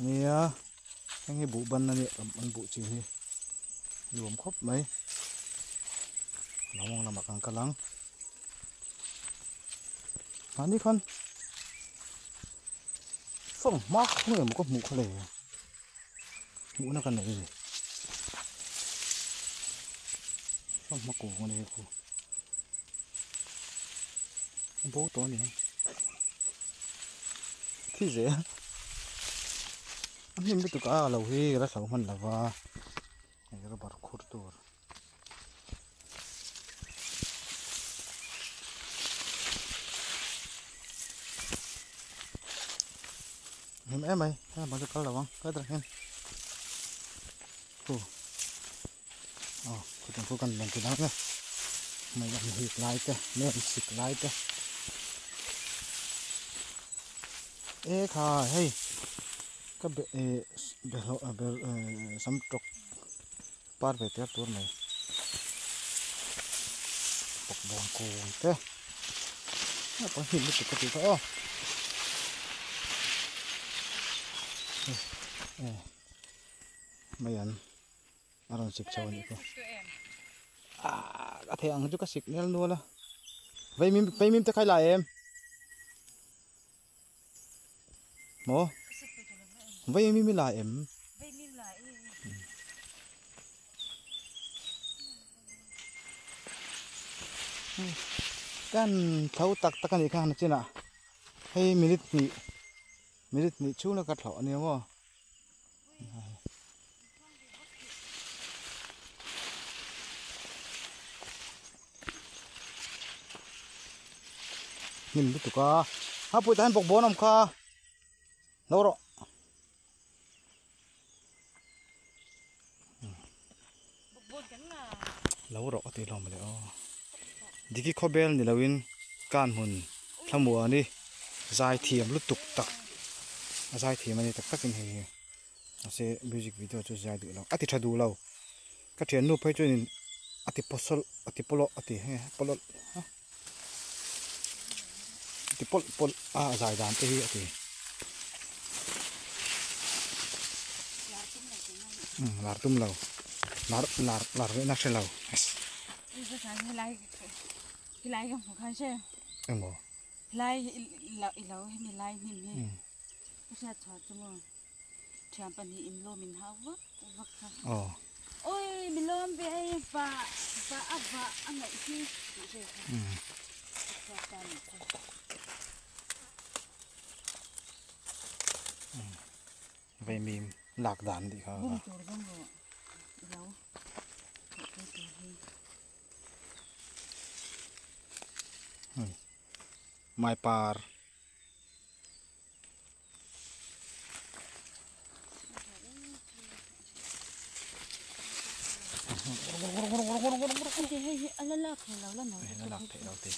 nia anh ấy bụ bần này anh bụ chỉ hi luồng khóc mấy nó mong là mặc ăn cá lăng anh đi con phong mắc không phải một con mũ khá lẻ mũ nó cần là cái gì phong mắc cổ con này cô bố to này thì dễ anh em biết tụi cá lâu hi ra sáu mình là va này ra bảo khốtตัวem mày bao nhiêu cá là vâng cái đó em cô cô chẳng có cần làm cái đó nhé mày làm hít lại cái mẹ xịt lại cái ê khá hay cái bể sắm trục par về tết tuần này bọc bòn cổ thế nó có hình như cái gì đó mấy anh ăn xịt sâu này cơ cái thằng chú cái xịt này luôn là vậy mình sẽ khai lại em mỏ vậy mình lại em kan thấu tắc tắc cái này chứ nào hay minute nị chú nó cắt lọ này không nhìn biết tụi cá hấp bụi tan bọc bón không kha lâu rồi lâu rồi thì lòng mà lại đi cái khoai bel này là win can hồn tham mùa đi dài thiềm lúc tục tặc dài thiềm này tặc tắc cái này sẽ music video cho dài được lâu thì thay đủ lâu cái chuyện nộp phải cho nên thì posol thì polo thì polo thì pol dài đàn thì lar tum lâu lar với nát lâu lại không phải khai xe lại lâu hay mình lại mình cái xe thoát cho mình chạm phần hình lô mình hao vắt ôi mình lô về và anh lại khi vậy mình lạc đàn thì hả mai par ala khẩu lâu lắm rồi nó lạc thế đâu thì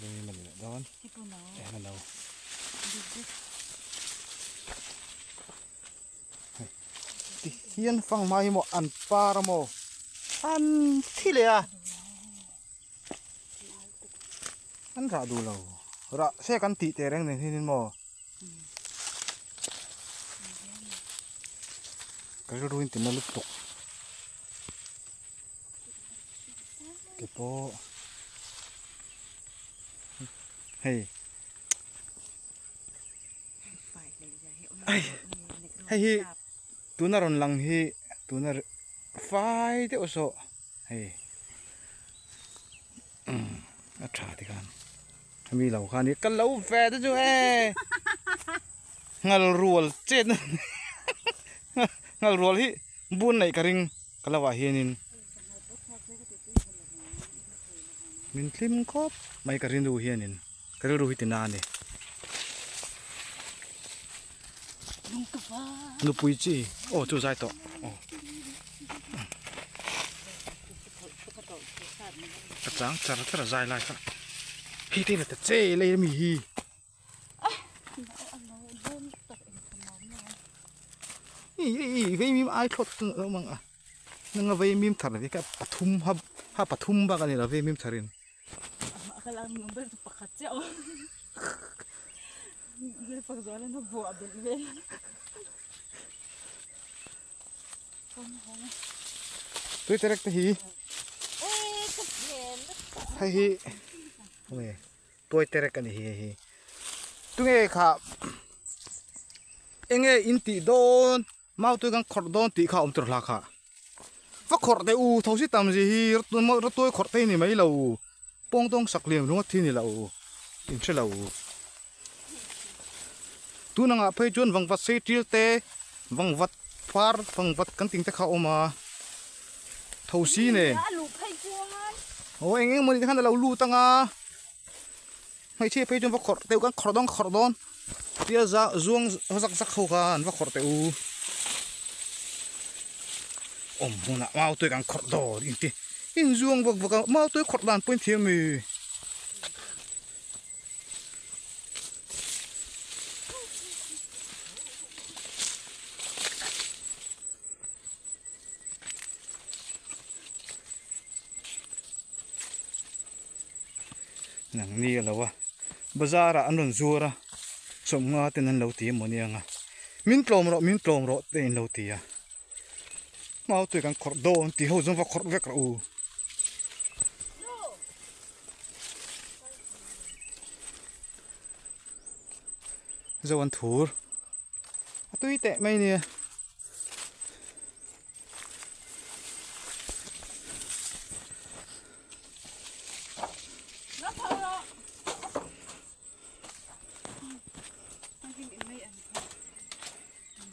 đây mình lại đón để nó lâu hiên phăng mai một ăn paramo ăn thi lệ ăn ra đủ lâu ra xe căn tị tè reng này thì nên mò cái ruin thì nó lục tục cái po hey hey tu na ron lang hi tu na phai te oso hey thả thì kan mi lâu khan đi kan lâu về đó chứ ngal ruol chết ngal ruol hi bun này karing kalawa hianin min tlim khop mai karin du hianin karu ru hitina ne nu pui chi chu zai to trắng chả rất là dài lại cả khi tên là chê lấy mì hi với mìm ai thốt nữa mà nâng với mìm thật là cái pathum ha pathum ba cái này là với mìm thật cái là người bên tụ bạc chéo người phật giáo là nó vua bên bên không tôi tê rắc hi ê cái gì hay hi ôi tôi tê rắc cái hi tôi nghe khá anh nghe in tị đôn mau tôi gan khọt đôn tị khá trượt lạc khá phát khọt đây u thấu xí tầm gì hi tôi khọt đây này mấy lâu bông đông sặc liền đúng không thì này lâu in chơi lâu tu nang apai chuan wang wat sei til te wang wat far wang wat kan ting te kha oma thosi ne o eng mon khan la lu tanga mai che pe chuan wa khor te kan khor don tia za zuang zak zak kho kan wa khor te u om mona mau tu kan khor do in ti in zuang wak mau tu khor dan point thiam mi nang ni lawa bazara anon zura somnga tenan lo ti monianga min tlom ro te in lo ti ya mau tu kan khor don ti ho zong va khor vek ro zo an thur atui te mai ni